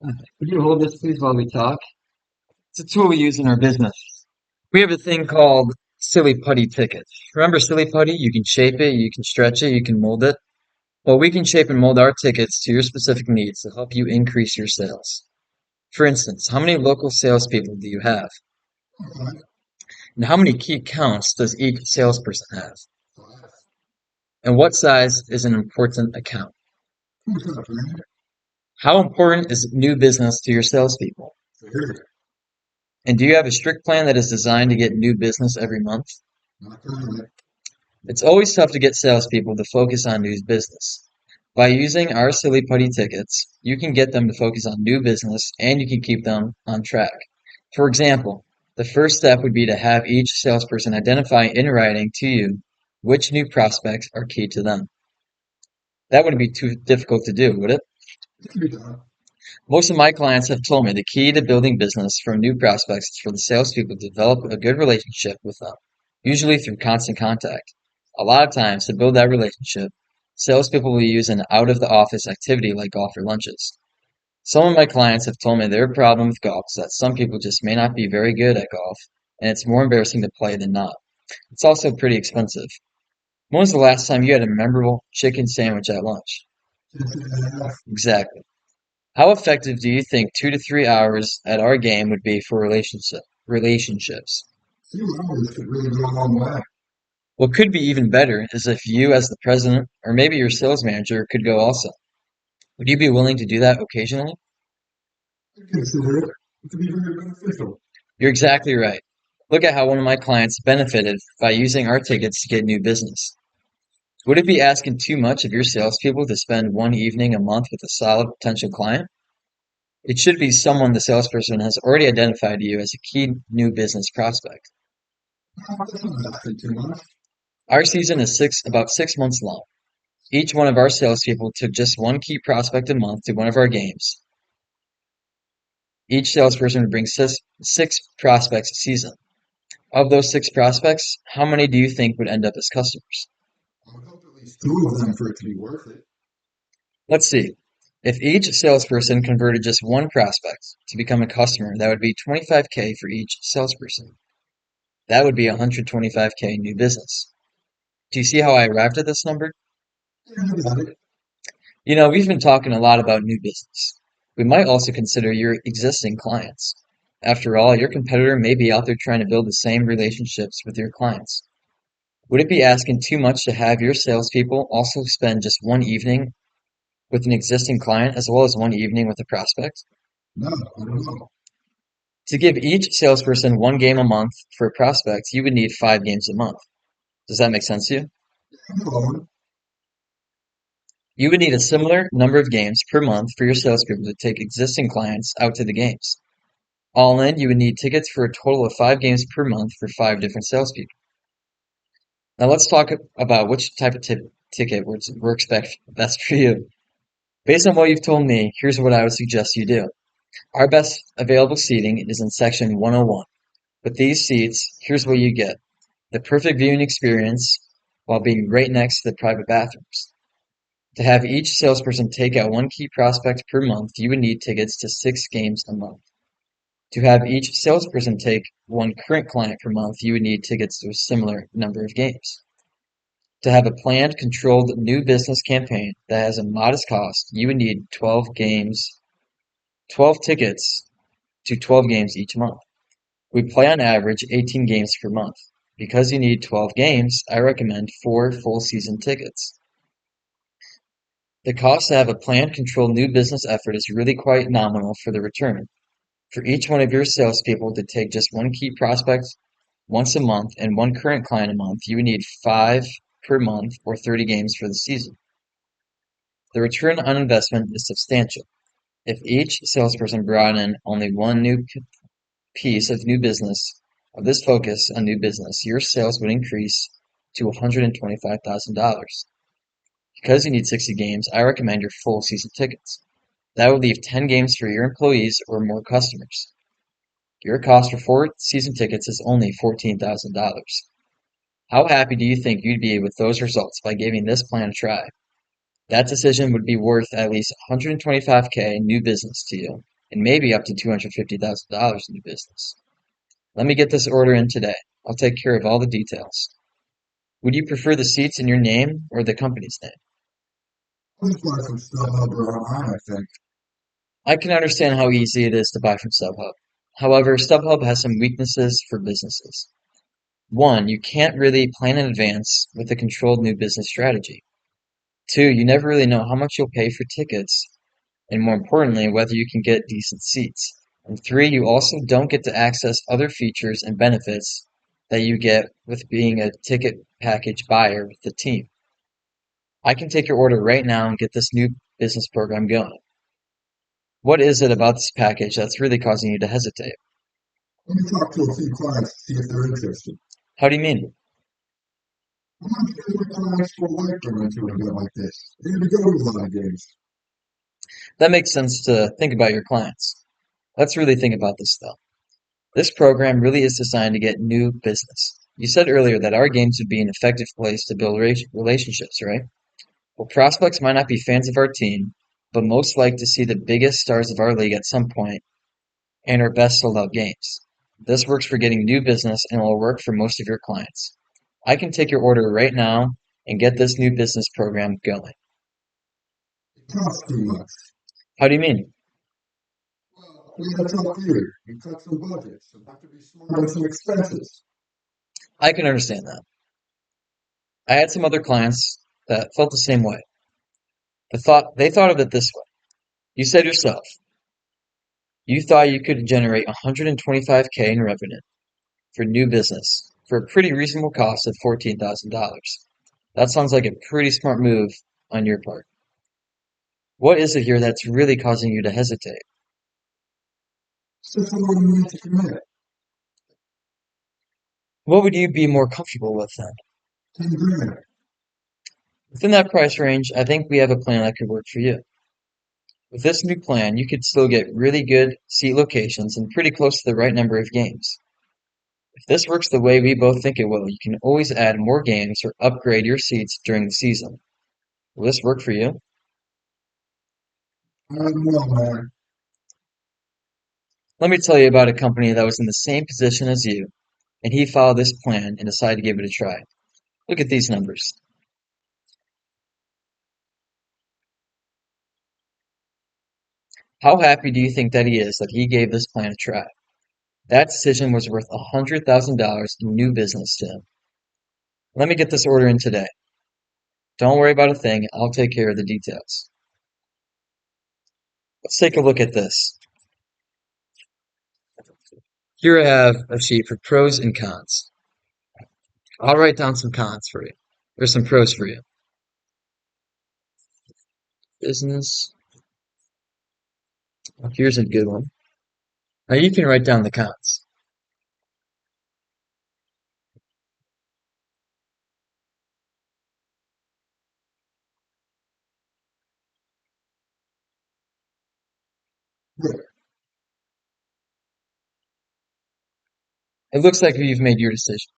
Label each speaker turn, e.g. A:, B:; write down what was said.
A: Could you hold this please while we talk? It's a tool we use in our business. We have a thing called Silly Putty tickets. Remember Silly Putty? You can shape it, you can stretch it, you can mold it. Well, we can shape and mold our tickets to your specific needs to help you increase your sales. For instance, how many local salespeople do you have? And how many key accounts does each salesperson have? And what size is an important account? How important is new business to your salespeople? And do you have a strict plan that is designed to get new business every month? It's always tough to get salespeople to focus on new business. By using our Silly Putty tickets, you can get them to focus on new business and you can keep them on track. For example, the first step would be to have each salesperson identify in writing to you which new prospects are key to them. That wouldn't be too difficult to do, would it? Most of my clients have told me the key to building business from new prospects is for the salespeople to develop a good relationship with them, usually through constant contact. A lot of times, to build that relationship, salespeople will use an out of the office activity like golf or lunches. Some of my clients have told me their problem with golf is that some people just may not be very good at golf, and it's more embarrassing to play than not. It's also pretty expensive. When was the last time you had a memorable chicken sandwich at lunch? Exactly. How effective do you think 2 to 3 hours at our game would be for relationships? What could be even better is if you, as the president, or maybe your sales manager, could go also. Would you be willing to do that occasionally? You're exactly right. Look at how one of my clients benefited by using our tickets to get new business. Would it be asking too much of your salespeople to spend one evening a month with a solid potential client? It should be someone the salesperson has already identified you as a key new business prospect. Our season is about 6 months long. Each one of our salespeople took just one key prospect a month to one of our games. Each salesperson would bring six prospects a season. Of those six prospects, how many do you think would end up as customers? Let's see. If each salesperson converted just one prospect to become a customer, that would be 25K for each salesperson. That would be 125K new business. Do you see how I arrived at this number? We've been talking a lot about new business. We might also consider your existing clients. After all, your competitor may be out there trying to build the same relationships with your clients. Would it be asking too much to have your salespeople also spend just one evening with an existing client as well as one evening with a prospect? To give each salesperson one game a month for a prospect, you would need 5 games a month. Does that make sense to you? You would need a similar number of games per month for your salespeople to take existing clients out to the games. All in, you would need tickets for a total of 5 games per month for 5 different salespeople. Now let's talk about which type of ticket works best for you. Based on what you've told me, here's what I would suggest you do. Our best available seating is in section 101. With these seats, here's what you get. The perfect viewing experience while being right next to the private bathrooms. To have each salesperson take out one key prospect per month, you would need tickets to 6 games a month. To have each salesperson take one current client per month, you would need tickets to a similar number of games. To have a planned, controlled new business campaign that has a modest cost, you would need 12 tickets to 12 games each month. We play on average 18 games per month. Because you need 12 games, I recommend 4 full season tickets. The cost to have a planned, controlled new business effort is really quite nominal for the return. For each one of your salespeople to take just one key prospect once a month and one current client a month, you would need 5 per month or 30 games for the season. The return on investment is substantial. If each salesperson brought in only one new piece of new business, of this focus on new business, your sales would increase to $125,000. Because you need 60 games, I recommend your full season tickets. That would leave 10 games for your employees or more customers. Your cost for 4 season tickets is only $14,000. How happy do you think you'd be with those results by giving this plan a try? That decision would be worth at least 125K new business to you. and maybe up to $250,000 in new business. Let me get this order in today. I'll take care of all the details. Would you prefer the seats in your name or the company's name?
B: Please buy some StubHub or online, I think.
A: I can understand how easy it is to buy from StubHub. However, StubHub has some weaknesses for businesses. One, you can't really plan in advance with a controlled new business strategy. Two, you never really know how much you'll pay for tickets, and more importantly, whether you can get decent seats. And three, you also don't get to access other features and benefits that you get with being a ticket package buyer with the team. I can take your order right now and get this new business program going. What is it about this package that's really causing you to hesitate?
B: Let me talk to a few clients to see if they're interested.
A: How do you mean?
B: I want to get my clients for life going into an event like this. They're going to go to a lot of games.
A: That makes sense to think about your clients. Let's really think about this though. This program really is designed to get new business. You said earlier that our games would be an effective place to build relationships, right? Well, prospects might not be fans of our team, but most like to see the biggest stars of our league at some point and our best sold out games. This works for getting new business and will work for most of your clients. I can take your order right now and get this new business program going.
B: It costs too much.
A: How do you mean?
B: Well, we got to talk here and cut some budgets and have to be smart on some expenses.
A: I can understand that. I had some other clients that felt the same way. They thought of it this way. You said yourself, you thought you could generate 125K in revenue for new business for a pretty reasonable cost of $14,000. That sounds like a pretty smart move on your part. What is it here that's really causing you to hesitate?
B: It's just a little need to commit.
A: What would you be more comfortable with then?
B: 10 grand.
A: Within that price range, I think we have a plan that could work for you. With this new plan, you could still get really good seat locations and pretty close to the right number of games. If this works the way we both think it will, you can always add more games or upgrade your seats during the season. Will this work for you?
B: I don't know, man.
A: Let me tell you about a company that was in the same position as you, and he followed this plan and decided to give it a try. Look at these numbers. How happy do you think that he is that he gave this plan a try? That decision was worth $100,000 in new business to him. Let me get this order in today. Don't worry about a thing, I'll take care of the details. Let's take a look at this. Here I have a sheet for pros and cons. I'll write down some cons for you. There's some pros for you. Business. Oh, here's a good one. Now you can write down the cons.
B: Good.
A: It looks like you've made your decision.